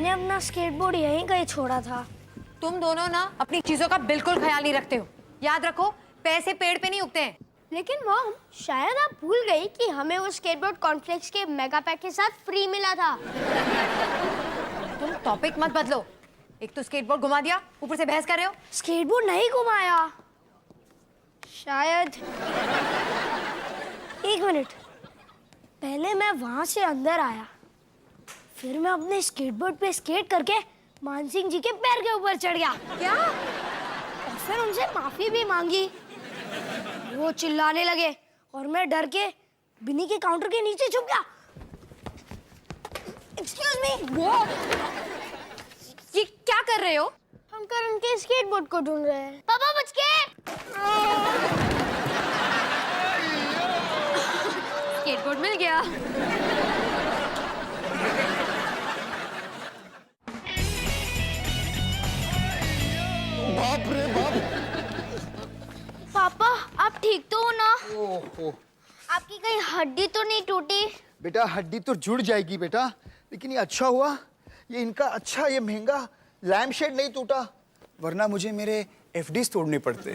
मैंने अपना स्केटबोर्ड यहीं कहीं छोड़ा था। तुम दोनों ना अपनी चीजों का बिल्कुल ख्याल नहीं रखते हो। याद रखो, पैसे पेड़ पे नहीं उगते हैं। लेकिन मॉम, शायद आप भूल गई कि हमें वो स्केटबोर्ड कॉर्नफ्लेक्स के मेगा पैक के साथ फ्री मिला था। तुम टॉपिक मत बदलो। एक तो स्केटबोर्ड घुमा दिया, ऊपर से बहस कर रहे हो। स्केटबोर्ड नहीं घुमाया, शायद। एक मिनट, पहले मैं वहां से अंदर आया, फिर मैं अपने स्केटबोर्ड पे स्केट करके मान सिंह जी के पैर के ऊपर चढ़ गया। क्या? और फिर उनसे माफी भी मांगी। वो चिल्लाने लगे और मैं डर के बिनी के काउंटर के नीचे छुप गया। Excuse me. वो ये क्या कर रहे हो? हम करण के स्केटबोर्ड को ढूंढ रहे हैं। पापा बच के। स्केटबोर्ड मिल गया। बाप रे बाप। पापा, आप ठीक तो हो ना? ओहो, आपकी कहीं हड्डी तो नहीं टूटी? बेटा हड्डी तो जुड़ जाएगी बेटा, लेकिन ये अच्छा हुआ, ये इनका अच्छा, ये महंगा लैम्प शेड नहीं टूटा, वरना मुझे मेरे एफडीज तोड़ने पड़ते।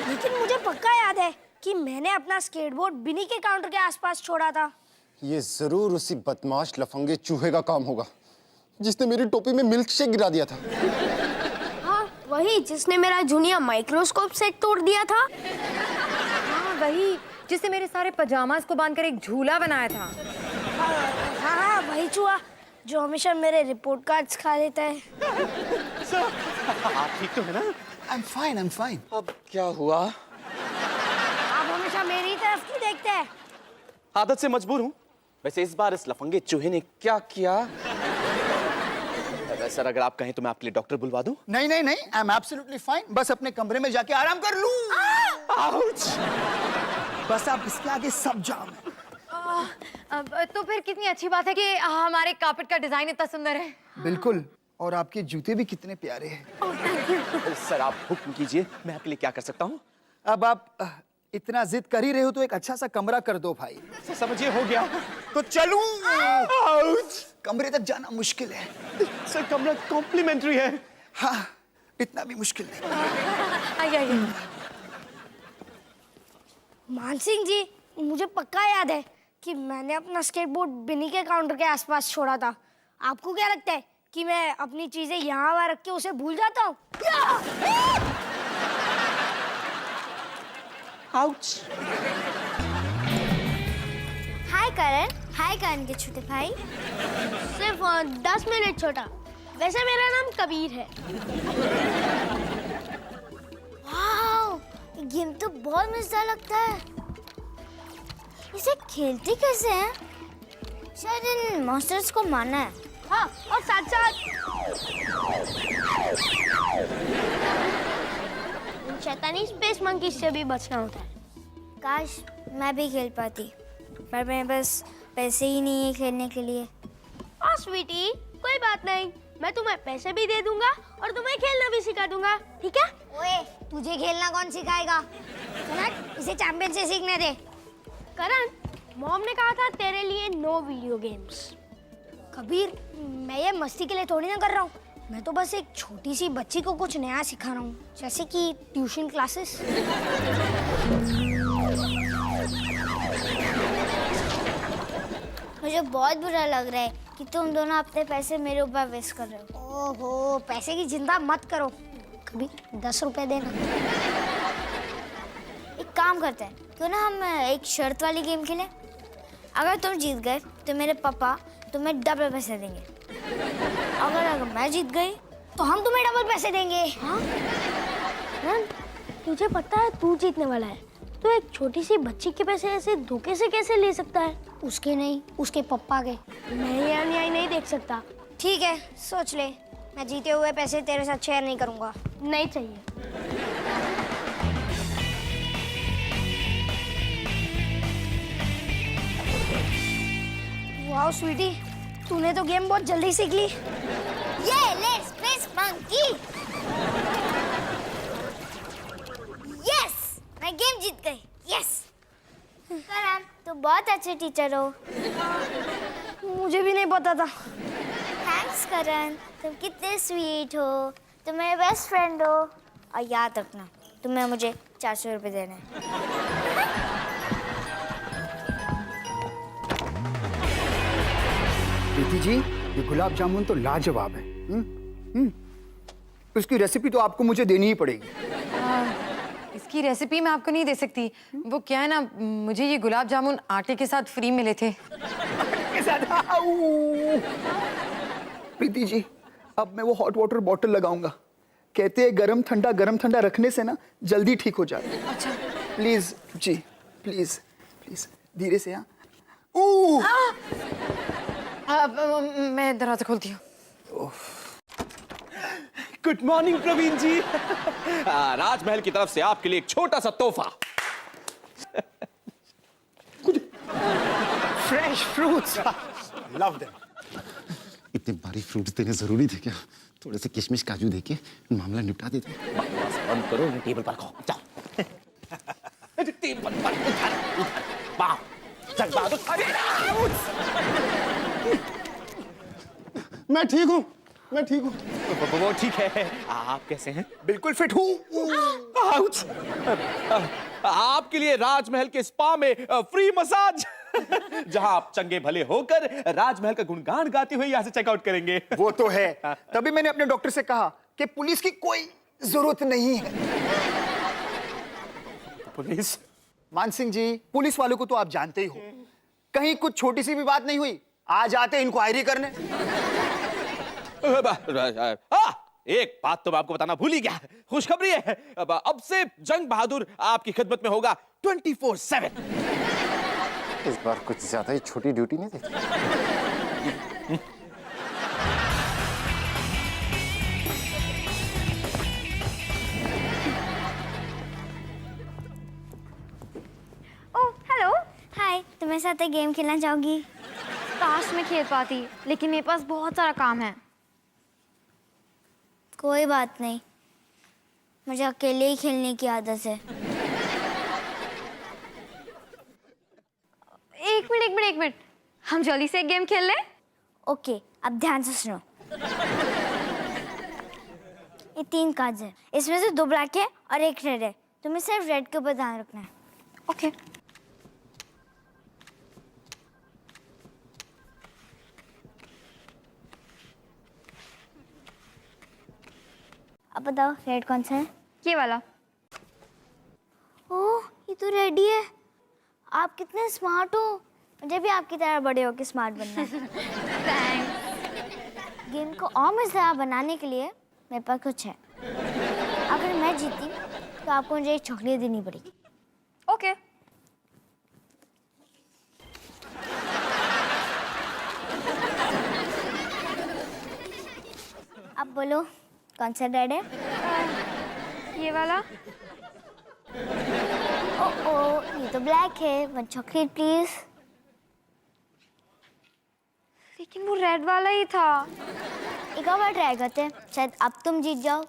लेकिन मुझे पक्का याद है कि मैंने अपना स्केटबोर्ड बिनी के काउंटर के आसपास छोड़ा था। ये जरूर उसी बदमाश लफंगे चूहे का काम होगा जिसने मेरी टोपी में मिल्क शेक गिरा दिया था। हाँ, वही जिसने मेरा जूनियर माइक्रोस्कोप सेट तोड़ दिया था। हाँ, वही जिसने मेरे सारे पजामास को बांधकर एक झूला बनाया था। हाँ, वही चूहा जो हमेशा मेरे रिपोर्ट कार्ड्स खा लेता है। आप ठीक तो है ना? I am fine. अब क्या हुआ? आप हमेशा मेरी तरफ क्यों देखते हैं? आदत से मजबूर हूँ। वैसे इस बार इस लफंगे चूहे ने क्या किया? सर अगर आप कहें तो मैं आपके लिए डॉक्टर बुलवा दूं? नहीं नहीं नहीं, आई एम एब्सोल्युटली फाइन, बस अपने कमरे में जाके आराम कर लूं। आउच! बस आप इसके आगे सब जाम है। तो फिर कितनी अच्छी बात है कि हमारे कार्पेट का डिजाइन इतना सुंदर है। बिल्कुल, और आपके जूते भी कितने प्यारे हैं। सर आप हुक्म कीजिए, मैं आपके लिए क्या कर सकता हूँ? अब आप इतना जिद कर ही रहे हो तो एक अच्छा सा कमरा कर दो भाई। समझिए, हो गया तो चलूं? आउच! कमरे तक जाना मुश्किल है। सर कमरा कॉम्प्लीमेंट्री है। हाँ, इतना भी मुश्किल नहीं। आइए। मान सिंह जी, मुझे पक्का याद है कि मैंने अपना स्केटबोर्ड बिनी के काउंटर के आसपास छोड़ा था। आपको क्या लगता है कि मैं अपनी चीजें यहाँ वहाँ रख के उसे भूल जाता हूँ? आउच! हाय करण के छोटे भाई। सिर्फ 10 मिनट छोटा। वैसे मेरा नाम कबीर है। वाह, ये गेम तो बहुत मजेदार लगता है। इसे खेलते कैसे हैं? शायद इन मॉन्स्टर्स को मारना है। हाँ, और साथ साथ इन शैतानी स्पेस मंकी से भी बचना होता है। काश मैं भी खेल पाती, पर मैं बस पैसे ही नहीं है खेलने के लिए। स्वीटी, कोई बात नहीं, मैं तुम्हें पैसे भी दे दूंगा और तुम्हें खेलना भी सिखा दूंगा, ठीक है? ओए, तुझे खेलना कौन सिखाएगा? इसे चैंपियन से सीखने दे। करण, मॉम ने कहा था तेरे लिए नो वीडियो गेम्स। कबीर, मैं ये मस्ती के लिए थोड़ी ना कर रहा हूँ। मैं तो बस एक छोटी सी बच्ची को कुछ नया सिखा रहा हूँ, जैसे कि ट्यूशन क्लासेस। मुझे बहुत बुरा लग रहा है कि तुम दोनों अपने पैसे मेरे ऊपर वेस्ट कर रहे हो। ओहो, पैसे की चिंता मत करो। कभी 10 रुपए देना। एक काम करते हैं, तो ना हम एक शर्त वाली गेम खेलें। अगर तुम जीत गए तो मेरे पापा तुम्हें डबल पैसे देंगे। अगर मैं जीत गई तो हम तुम्हें डबल पैसे देंगे। हाँ? तुझे पता है तू जीतने वाला है, तो एक छोटी सी बच्ची के पैसे ऐसे धोखे से कैसे ले सकता है? उसके नहीं, उसके पापा के। मैं ये अन्याय नहीं देख सकता। ठीक है, सोच ले। मैं जीते हुए पैसे तेरे साथ शेयर नहीं करूंगा। नहीं चाहिए। वाओ स्वीटी, तूने तो गेम बहुत जल्दी सीख ली। ये ले स्पेस मंकी। यस, मैं गेम जीत गई। यस। करण, तू बहुत अच्छे टीचर हो। मुझे भी नहीं पता था। थैंक्स करण, तुम कितने स्वीट हो, तुम मेरे बेस्ट फ्रेंड हो। और याद रखना, तुम्हें मुझे 400 रुपये देने हैं। प्रीति जी, ये गुलाब जामुन तो लाजवाब है। उसकी रेसिपी तो आपको मुझे देनी ही पड़ेगी। इसकी रेसिपी मैं आपको नहीं दे सकती। वो क्या है ना, मुझे ये गुलाब जामुन आटे के साथ फ्री मिले थे। प्रीति जी, अब मैं वो हॉट वाटर बॉटल लगाऊंगा। कहते हैं गरम ठंडा रखने से ना जल्दी ठीक हो जाता है। अच्छा। प्लीज जी, प्लीज प्लीज धीरे से। मैं दरवाजा खोलती हूँ। गुड मॉर्निंग प्रवीण जी। राजमहल की तरफ से आपके लिए एक छोटा सा तोहफा। Fresh fruits, love them. इतने भारी फ्रूट्स देने जरूरी थे क्या? थोड़े से किशमिश काजू देके मामला निपटा देते। बस बंद करो, टेबल पर खाओ, जाओ। टेबल पर उधर, वाह, चल बहादुर, अरे मैं ठीक हूँ, मैं ठीक हूँ। वो ठीक है। आप कैसे हैं? बिल्कुल फिट हूँ। आउच! आपके लिए राजमहल के स्पा में फ्री मसाज, जहां आप चंगे भले होकर राजमहल का गुणगान गाते हुए यहाँ से चेकआउट करेंगे। वो तो है, तभी मैंने अपने डॉक्टर से कहा कि पुलिस की कोई जरूरत नहीं है। पुलिस? मान सिंह जी, पुलिस वालों को तो आप जानते ही हो। कहीं कुछ छोटी सी भी बात नहीं हुई, आ जाते इंक्वायरी करने। एक बात तो मैं आपको बताना भूल ही गया। खुशखबरी है, अब से जंग बहादुर आपकी खिदमत में होगा 24/7। इस बार कुछ ज्यादा ही छोटी ड्यूटी नहीं देती। ओह हेलो, हाय। तुम्हारे साथ एक गेम खेलना चाहोगी? काश मैं खेल पाती, लेकिन मेरे पास बहुत सारा काम है। कोई बात नहीं, मुझे अकेले ही खेलने की आदत है। एक मिनट, हम जल्दी से एक गेम खेल लें? ओके, अब ध्यान से सुनो। ये 3 कार्ड्स हैं, इसमें से 2 ब्लैक है और 1 रेड है। तुम्हें सिर्फ रेड के ऊपर ध्यान रखना है। ओके। अब बताओ रेड कौन सा है? ये वाला। ओह, ये तो रेड ही है। आप कितने स्मार्ट हो। मुझे भी आपकी तरह बड़े होकर स्मार्ट बनना है। थैंक्स। गेम को और मज़ेदार बनाने के लिए मेरे पास कुछ है। अगर मैं जीती तो आपको मुझे एक चॉकलेट देनी पड़ेगी। ओके। अब बोलो कौन सा रेड है? ये वाला। ओह, ये तो ब्लैक है। 1 चॉकलेट प्लीज। लेकिन वो रेड वाला ही था। एक और बार ट्राई करते हैं, शायद अब तुम जीत जाओ।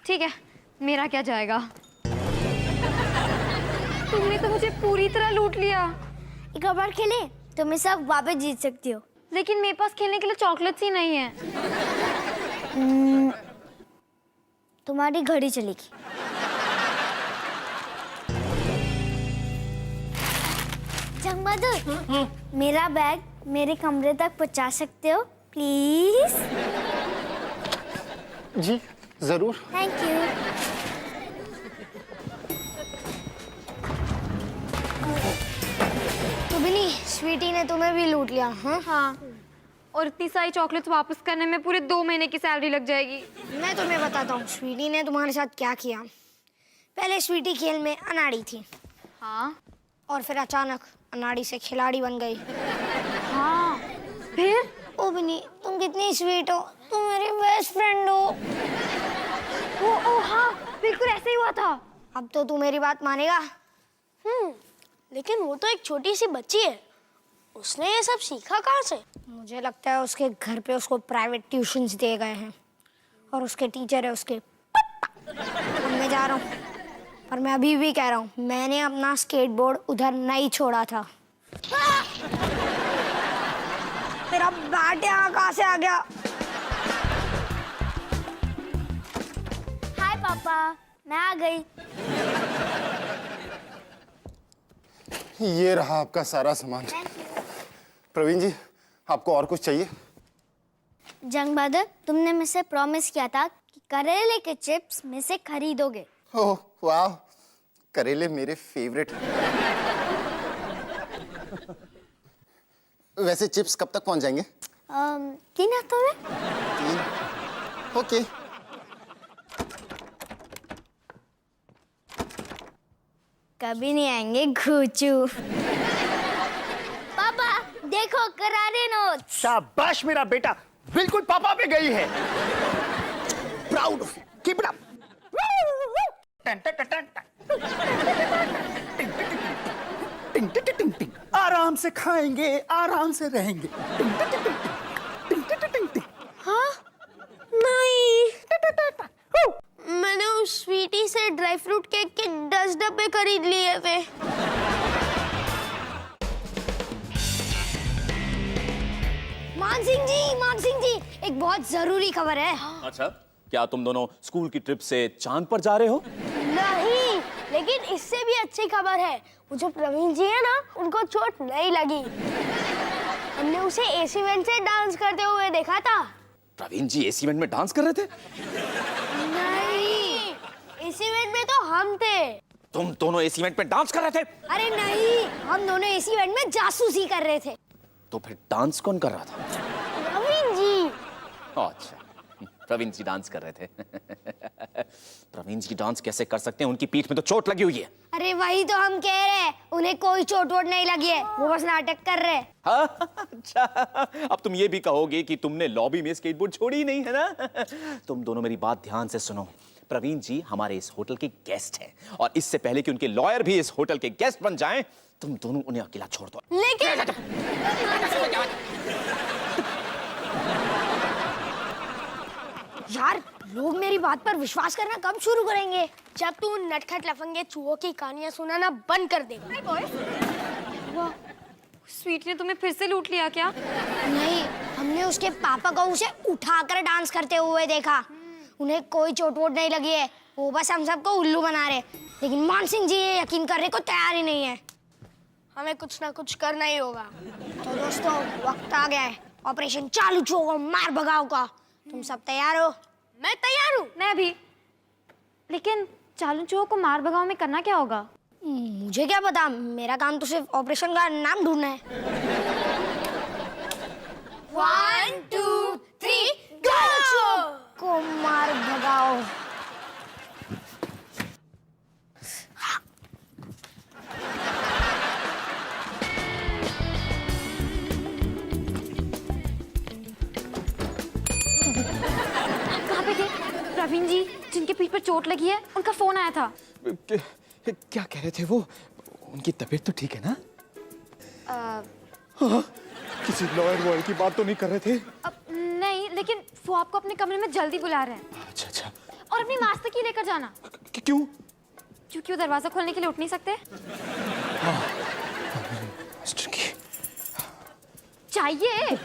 ठीक है, मेरा क्या जाएगा। तुमने तो मुझे पूरी तरह लूट लिया। एक और बार खेले, तुम सब वापस जीत सकती हो। लेकिन मेरे पास खेलने के लिए चॉकलेट्स ही नहीं है। तुम्हारी घड़ी चलेगी। जंग बहादुर, मेरा बैग मेरे कमरे तक पहुंचा सकते हो प्लीज? जी जरूर। Thank you. तो बिनी, स्वीटी ने तुम्हें भी लूट लिया। हाँ, और इतनी सारी चॉकलेट्स वापस करने में पूरे 2 महीने की सैलरी लग जाएगी। मैं तुम्हें बताता हूँ स्वीटी ने तुम्हारे साथ क्या किया। पहले स्वीटी खेल में अनाड़ी थी। हाँ। और फिर अचानक अनाड़ी से खिलाड़ी बन गई। हाँ, फिर? ओ बिनी, तुम कितनी स्वीट हो, तुम मेरी बेस्ट फ्रेंड हो। ओ हाँ, बिल्कुल ऐसे ही हुआ था। अब तो तू मेरी बात मानेगा। लेकिन वो तो एक छोटी सी बच्ची है, उसने ये सब सीखा कहाँ से? मुझे लगता है उसके घर पे उसको प्राइवेट ट्यूशन्स दिए गए हैं और उसके टीचर है उसके अब मैं जा रहा हूँ, पर मैं अभी भी कह रहा हूँ मैंने अपना स्केटबोर्ड उधर नहीं छोड़ा था। फिर मेरा बैट यहाँ कहाँ से आ गया? हाय पापा, मैं आ गई। ये रहा आपका सारा सामान। प्रवीण जी, आपको और कुछ चाहिए? जंग बहादुर, तुमने मुझसे प्रॉमिस किया था कि करेले के चिप्स में से खरीदोगे। ओह वाह, करेले मेरे फेवरेट हैं। वैसे चिप्स कब तक पहुंच जाएंगे? 3 हफ्तों में। 3? ओके। कभी नहीं आएंगे घूचू। पापा देखो, करारे नोट्स। शाबाश मेरा बेटा, बिल्कुल पापा पे गई है। Proud of you, keep it up. आराम से खाएंगे, आराम से रहेंगे। हाँ? नहीं, मैंने उस स्वीटी से ड्राई फ्रूट केक के 10 डब्बे खरीद लिए थे। मान सिंह जी, एक बहुत जरूरी खबर है। अच्छा, क्या तुम दोनों स्कूल की ट्रिप से चांद पर जा रहे हो? नहीं, लेकिन इससे भी अच्छी खबर है। वो जो प्रवीण जी है ना, उनको चोट नहीं लगी। हमने उसे एसी वेंट से डांस करते हुए देखा था। प्रवीण जी एसी इवेंट में डांस कर रहे थे? नहीं, एसी वेंट में तो हम थे। तुम दोनों एसी इवेंट में डांस कर रहे थे? अरे नहीं, हम दोनों एसी इवेंट में जासूसी कर रहे थे। तो फिर डांस कौन कर रहा था? प्रवीण जी। अच्छा, प्रवीण जी डांस कर रहे थे। प्रवीण जी डांस कैसे कर सकते हैं? उनकी पीठ में तो चोट लगी हुई है। अरे वही तो हम कह रहे हैं, उन्हें कोई चोट वोट नहीं लगी है, वो बस नाटक कर रहे हैं। हाँ, अच्छा, अब तुम ये भी कहोगे कि तुमने लॉबी में स्केटबोर्ड छोड़ी ही नहीं है ना? तुम दोनों मेरी बात ध्यान से सुनो। प्रवीण जी हमारे इस होटल के गेस्ट हैं, और इससे पहले कि उनके लॉयर भी इस होटल के गेस्ट बन जाएं, तुम दोनों उन्हें अकेला छोड़ दो। लेकिन यार, लोग मेरी बात पर विश्वास करना कब शुरू करेंगे? जब तू नटखट लफंगे चूहों की कहानियां सुनाना बंद कर देगा। स्वीटी ने तुम्हें फिर से लूट लिया क्या? नहीं, हमने उसके पापा को उसे उठाकर डांस करते हुए देखा। उन्हें कोई चोट वोट नहीं लगी है, वो बस हम सबको उल्लू बना रहे। लेकिन मान सिंह जी ये यकीन करने को तैयार ही नहीं है। हमें कुछ ना कुछ करना ही होगा। तो दोस्तों, वक्त आ गया है ऑपरेशन चालू चोर मार भगाओ का। तुम सब तैयार हो? मैं तैयार हूँ। मैं भी। लेकिन चालू चूहों को मार भगाओ में करना क्या होगा? मुझे क्या पता, मेरा काम तो सिर्फ ऑपरेशन का नाम ढूंढना है। 1 2 3 गो! को मार भगाओ। कहाँ पे थे? प्रवीण जी, जिनके पीठ पर चोट लगी है, उनका फोन आया था। क्या कह रहे थे वो? उनकी तबीयत तो ठीक है ना? हाँ, किसी लॉयर की बात तो नहीं कर रहे थे? अब नहीं, लेकिन वो आपको अपने कमरे में जल्दी बुला रहे हैं। अच्छा अच्छा। और अपनी मास्टर की लेकर जाना। क्यों? क्योंकि वो दरवाजा खोलने के लिए उठ नहीं सकते। मास्टर की चाहिए।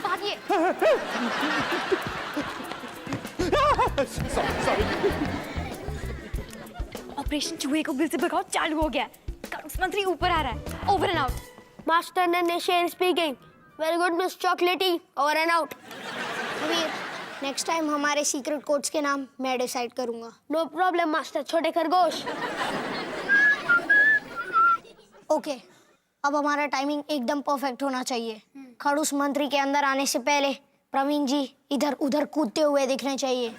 भागिए। ऑपरेशन चूहे को बिल से भगाओ चालू हो गया। कानून मंत्री ऊपर आ रहा है। Over and out. Master Nanhesher speaking. Very good miss chocolatey, over and out. Next time हमारे सीक्रेट कोड्स के नाम मैं डिसाइड करूंगा। नो प्रॉब्लम मास्टर छोटे खरगोश। ओके, अब हमारा टाइमिंग एकदम परफेक्ट होना चाहिए। खड़ूस मंत्री के अंदर आने से पहले प्रवीण जी इधर उधर कूदते हुए दिखने चाहिए।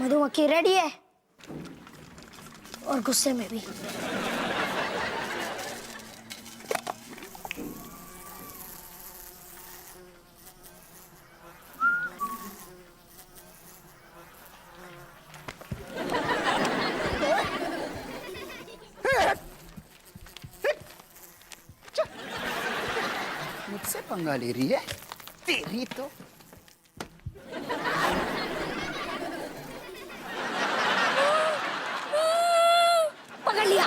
मधुमक्खी रेडी है, और गुस्से में भी। मुझसे पंगा ले रही है तेरी तो। पकड़ लिया।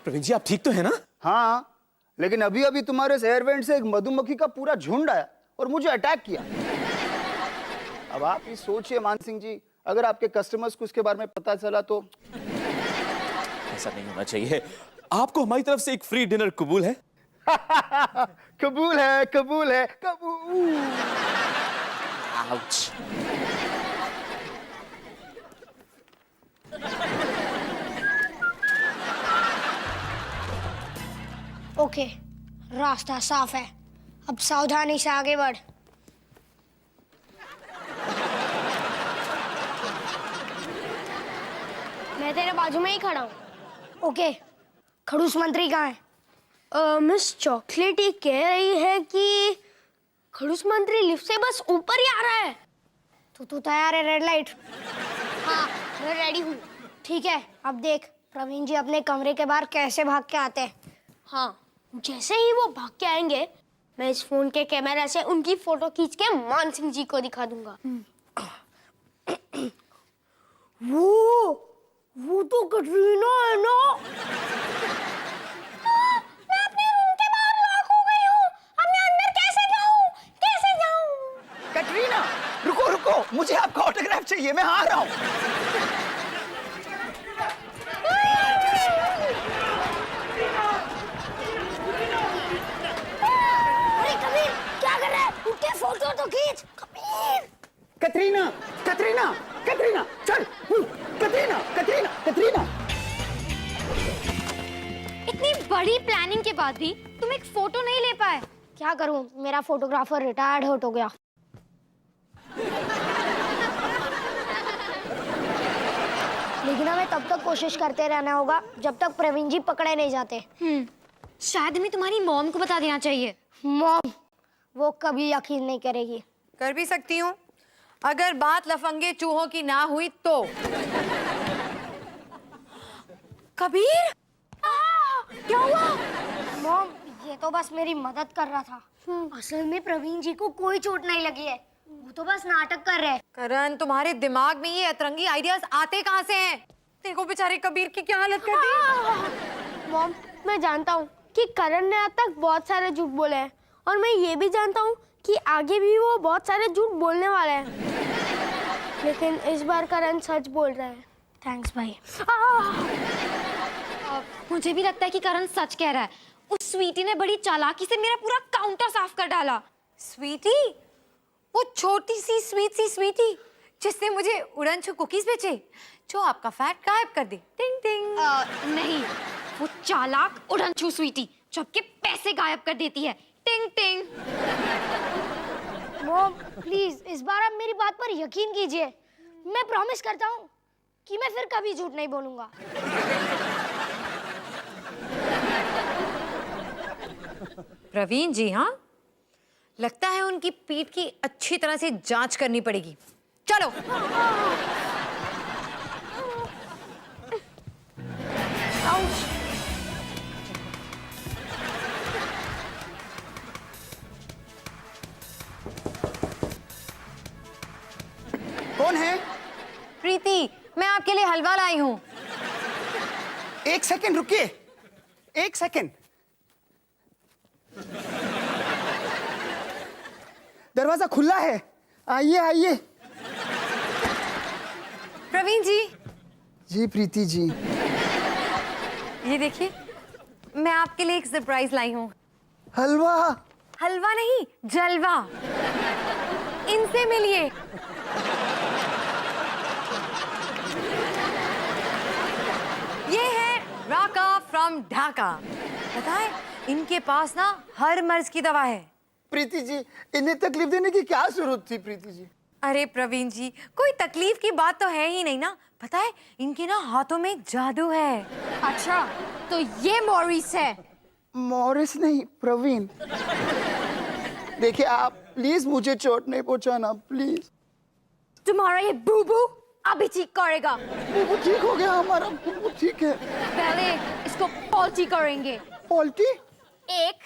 प्रवीण जी आप ठीक तो है ना? हाँ, लेकिन अभी अभी तुम्हारे इस एयर वेंट से एक मधुमक्खी का पूरा झुंड आया और मुझे अटैक किया। अब आप ही सोचिए मान सिंह जी, अगर आपके कस्टमर्स को इसके बारे में पता चला तो। ऐसा नहीं होना चाहिए। आपको हमारी तरफ से एक फ्री डिनर कबूल है? कबूल है, कबूल है, कबूल। आउच। ओके, रास्ता साफ है, अब सावधानी से आगे बढ़। मैं तेरे बाजू में ही खड़ा हूँ। ओके, खड़ूस मंत्री कहाँ है? मिस चॉकलेटी कह रही है कि खड़ूस मंत्री लिफ्ट से बस ऊपर ही आ रहा है। तू तैयार है? Red light. हाँ, मैं रेडी हूँ। ठीक है, अब देख प्रवीण जी अपने कमरे के बाहर कैसे भाग के आते हैं। हाँ, जैसे ही वो भाग के आएंगे मैं इस फोन के कैमरा से उनकी फोटो खींच के मान सिंह जी को दिखा दूंगा। वो तो कटरीना है ना? मैं अपने रूम के बाहर लॉक हो गई हूँ। अब मैं अंदर कैसे जाऊँ? कैसे जाऊँ? कटरीना, रुको रुको, मुझे आपका ऑटोग्राफ चाहिए, मैं आ रहा हूँ। अरे कबीर, क्या कर रहा है? उठ के फोटो तो खींच। कबीर, कटरीना, कटरीना, कटरीना, चल। कटरीना, कटरीना, कटरीना। इतनी बड़ी प्लानिंग के बाद भी तुम एक फोटो नहीं ले पाए। क्या करूँ, मेरा फोटोग्राफर रिटायर्ड हो गया। लेकिन हमें तब तक कोशिश करते रहना होगा जब तक प्रवीण जी पकड़े नहीं जाते। शायद हमें तुम्हारी मॉम को बता देना चाहिए। मॉम, वो कभी यकीन नहीं करेगी। कर भी सकती हूँ, अगर बात लफंगे चूहों की ना हुई तो। कबीर, क्या हुआ? मॉम, ये तो बस मेरी मदद कर रहा था। असल में प्रवीण जी को कोई चोट नहीं लगी है, वो तो बस नाटक कर रहे हैं। करण, तुम्हारे दिमाग में ये अतरंगी आइडियाज आते कहाँ से हैं? देखो बेचारे कबीर की क्या हालत कर दी। मॉम, मैं जानता हूँ कि करण ने अब तक बहुत सारे झूठ बोले हैं और मैं ये भी जानता हूँ कि आगे भी वो बहुत सारे झूठ बोलने वाला है, लेकिन इस बार करण सच बोल रहा है। थैंक्स भाई। मुझे भी लगता है कि करण सच कह रहा है। उस स्वीटी ने बड़ी चालाकी से मेरा पूरा काउंटर साफ कर डाला। स्वीटी, वो छोटी सी स्वीट सी स्वीटी जिसने मुझे उड़नछू कुकीज बेचे, जो आपका फैट गायब कर दे। टिंग टिंग। नहीं, वो चालाक उड़नछू स्वीटी जो आपके पैसे गायब कर देती है। टिंग टिंग। मॉम, प्लीज इस बार आप मेरी बात पर यकीन कीजिए। मैं प्रॉमिस करता हूँ कि मैं फिर कभी झूठ नहीं बोलूंगा। प्रवीण जी, हाँ, लगता है उनकी पीठ की अच्छी तरह से जांच करनी पड़ेगी। चलो। कौन है? प्रीति, मैं आपके लिए हलवा लाई हूँ। एक सेकंड रुकिए, एक सेकंड। दरवाजा खुला है, आइए आइए। प्रवीण जी, जी प्रीति जी। ये देखिए, मैं आपके लिए एक सरप्राइज लाई हूँ। हलवा? हलवा नहीं, जलवा। इनसे मिलिए। ये है राका फ्रॉम ढाका। पता है, इनके पास ना हर मर्ज की दवा है। प्रीति जी, इन्हें तकलीफ देने की क्या जरूरत थी प्रीति जी? अरे प्रवीण जी, कोई तकलीफ की बात तो है ही नहीं ना। पता है, इनके ना हाथों में जादू है। अच्छा, तो ये मॉरिस है। मॉरिस नहीं, प्रवीण। देखिए आप प्लीज मुझे चोट नहीं पहुंचाना, प्लीज। तुम्हारा ये बूबू अभी ठीक करेगा। वो ठीक हो गया हमारा, वो ठीक है। पहले इसको पॉल्टी करेंगे। पॉल्टी? एक,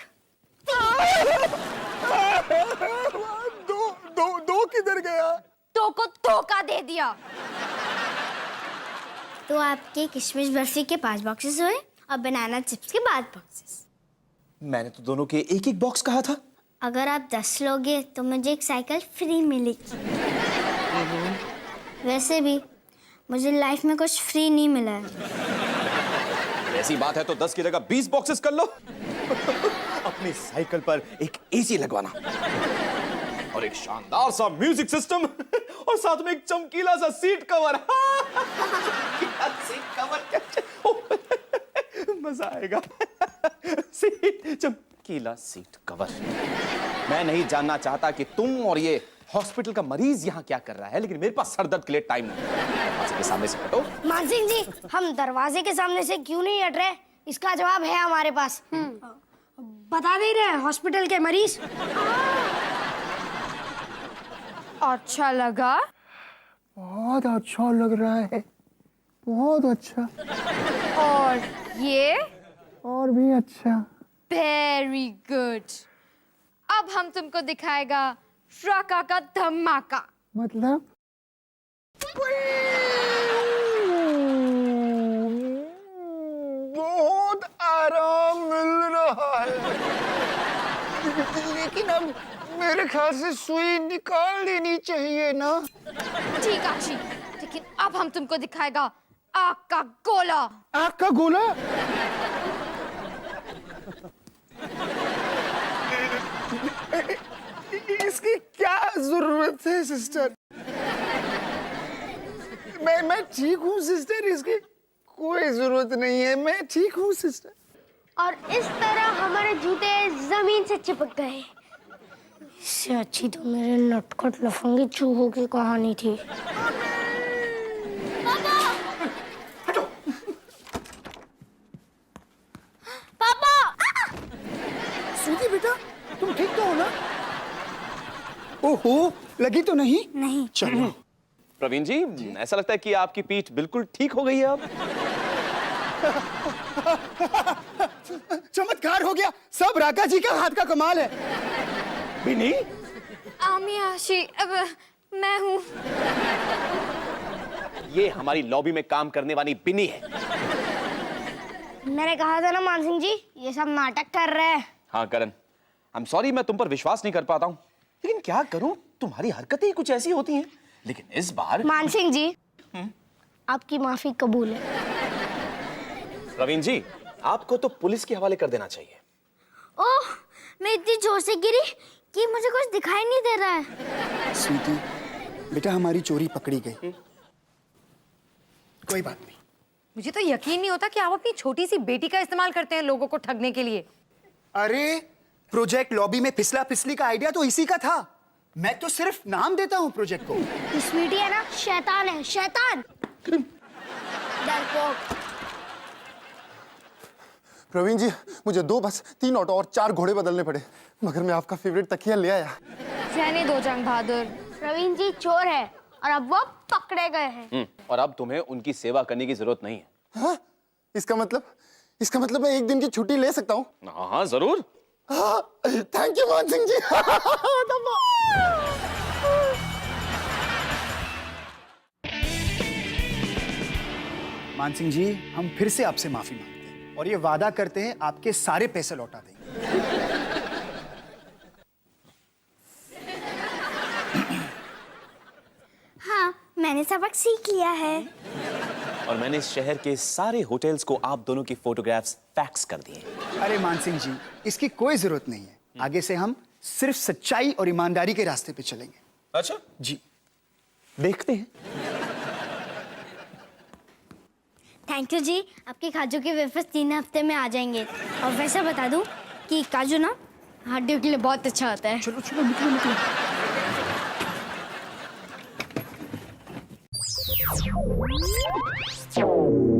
दो किधर गया? तो को धोखा दे दिया। तो आपके किशमिश बर्फी के 5 बॉक्सेस हुए और बनाना चिप्स के बाद बॉक्सेस। मैंने तो दोनों के एक एक बॉक्स कहा था। अगर आप 10 लोगे तो मुझे एक साइकिल फ्री मिलेगी। वैसे भी मुझे लाइफ में कुछ फ्री नहीं मिला है। ऐसी बात है तो 10 की जगह 20 बॉक्सेस कर लो। अपनी साइकिल पर एक एसी लगवाना और एक शानदार सा म्यूजिक सिस्टम और साथ में एक चमकीला सा सीट कवर। सीट कवर मजा आएगा। चमकीला सीट कवर। मैं नहीं जानना चाहता कि तुम और ये हॉस्पिटल का मरीज यहाँ क्या कर रहा है, लेकिन मेरे पास सरदर्द के लिए टाइम नहीं। दरवाजे के सामने से हटो। मानसिंह जी, हम दरवाजे के सामने से क्यों नहीं हट रहे? इसका जवाब है हमारे पास। बता नहीं रहे हॉस्पिटल के मरीज। अच्छा लगा? बहुत अच्छा लग रहा है, बहुत अच्छा। और ये? और भी अच्छा। Very good. अब हम तुमको दिखाएगा फ्राका का धमाका। मतलब? बहुत आराम मिल रहा है, लेकिन अब मेरे ख्याल से सुई निकाल लेनी चाहिए ना। ठीक आशी, लेकिन अब हम तुमको दिखाएगा आग का गोला। आग का गोला? इसकी क्या जरूरत है सिस्टर? मैं ठीक हूँ सिस्टर, इसकी कोई जरूरत नहीं है, मैं ठीक हूँ सिस्टर। और इस तरह हमारे जूते जमीन से चिपक गए। इससे अच्छी तो मेरे नटखट लफंगे चूहों की कहानी थी। स्वीटी बेटा, तुम ठीक तो हो ना? ओहो, लगी तो नहीं? नहीं। चलो। प्रवीण जी, ऐसा लगता है कि आपकी पीठ बिल्कुल ठीक हो गई है अब। चमत्कार हो गया, सब राका जी का हाथ का कमाल है। बिनी? आमी आशी, अब मैं हूँ। ये हमारी लॉबी में काम करने वाली बिनी है। मैंने कहा था ना मानसिंह जी, ये सब नाटक कर रहे हैं। हाँ करण, आई एम सॉरी, मैं तुम पर विश्वास नहीं कर पाता हूँ, लेकिन क्या करूं, तुम्हारी हरकतें ही कुछ ऐसी होती हैं। लेकिन इस बार मानसिंह जी, आपकी माफी कबूल है। प्रवीण जी, आपको तो पुलिस के हवाले कर देना चाहिए। ओह, मैं इतनी जोर से गिरी कि मुझे कुछ दिखाई नहीं दे रहा है। स्वीटी बेटा, हमारी चोरी पकड़ी गई। कोई बात नहीं। मुझे तो यकीन नहीं होता कि आप अपनी छोटी सी बेटी का इस्तेमाल करते हैं लोगों को ठगने के लिए। अरे प्रोजेक्ट लॉबी में फिसला फिसली का आइडिया तो इसी का था। मैं तो सिर्फ नाम देता हूँ प्रोजेक्ट को। स्वीटी है ना, शैतान है, शैतान। डरपोक। प्रवीण जी, मुझे 2 बस 3 ऑटो और 4 घोड़े बदलने पड़े, मगर मैं आपका फेवरेट तकिया ले आया। रहने दो जंग बहादुर। प्रवीण जी चोर है और अब वो पकड़े गए हैं। और अब तुम्हें उनकी सेवा करने की जरूरत नहीं है। हाँ? इसका मतलब मैं एक दिन की छुट्टी ले सकता हूँ? हाँ जरूर। थैंक यू मान सिंह जी। मान सिंह जी, हम फिर से आपसे माफी मांगते हैं और ये वादा करते हैं आपके सारे पैसे लौटा देंगे। हाँ, मैंने सबक सीख लिया है। और मैंने इस शहर के सारे होटल्स को आप दोनों की फोटोग्राफ्स फैक्स कर दिए। अरे मान सिंह जी, इसकी कोई जरूरत नहीं है। आगे से हम सिर्फ सच्चाई और ईमानदारी के रास्ते पे चलेंगे। अच्छा जी। देखते हैं। थैंक यू जी, आपके काजू के वेफर्स 3 हफ्ते में आ जाएंगे। और वैसे बता दूं कि काजू ना हड्डियों के लिए बहुत अच्छा होता है। चलो चलो, निकलो निकलो। Oh